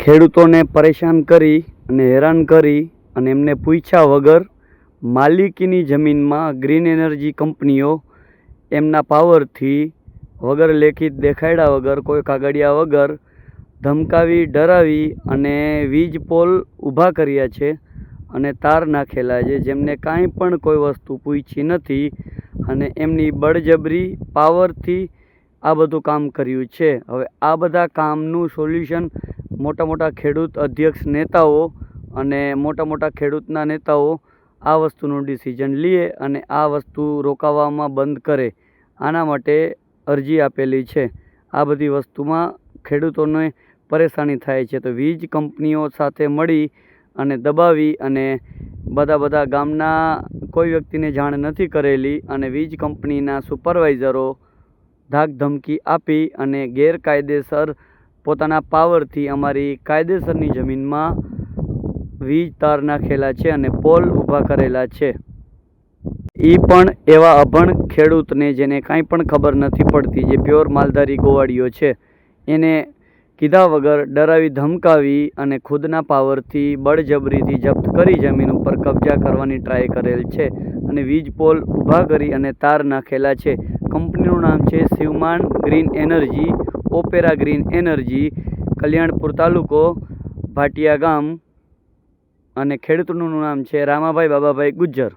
ખેડૂતોને પરેશાન કરી અને હેરાન કરી અને એમને પૂછ્યા વગર માલિકીની જમીનમાં ગ્રીન એનર્જી કંપનીઓ એમના પાવરથી વગર લેખિત દેખાડ્યા વગર કોઈ કાગળિયા વગર ધમકાવી ડરાવી અને વીજ પોલ ઊભા કર્યા છે અને તાર નાખેલા છે, જેમને કાંઈ પણ કોઈ વસ્તુ પૂછી નથી અને એમની બળજબરી પાવરથી આ બધું કામ કર્યું છે. હવે આ બધા કામનું સોલ્યુશન મોટા મોટા ખેડૂત અધ્યક્ષ નેતાઓ અને મોટા મોટા ખેડૂતના નેતાઓ આ વસ્તુનું ડિસિઝન લે અને આ વસ્તુ રોકાવામાં બંધ કરે, આના માટે અરજી આપેલી છે. આ બધી વસ્તુમાં ખેડૂતોને પરેશાની થાય છે, તો વીજ કંપનીઓ સાથે મળી અને દબાવી અને બધા ગામના કોઈ વ્યક્તિને જાણ નથી કરેલી અને વીજ કંપનીના સુપરવાઇઝરો ધાકધમકી આપી અને ગેરકાયદેસર પોતાના પાવરથી અમારી કાયદેસરની જમીનમાં વીજ તાર નાખેલા છે અને પોલ ઊભા કરેલા છે. એ પણ એવા અભણ ખેડૂતને જેને કાંઈ પણ ખબર નથી પડતી, જે પ્યોર માલધારી ગોવાળીઓ છે, એને કીધા વગર ડરાવી ધમકાવી અને ખુદના પાવરથી બળજબરીથી જપ્ત કરી જમીન ઉપર કબજા કરવાની ટ્રાય કરેલ છે અને વીજ પોલ ઊભા કરી અને તાર નાખેલા છે. કંપનીનું નામ છે Shivman green energy, opera green energy, Kalyanpur તાલુકો, ભાટિયા ગામ, અને ખેડૂતનું નામ છે રામાભાઈ બાબાભાઈ ગુજ્જર.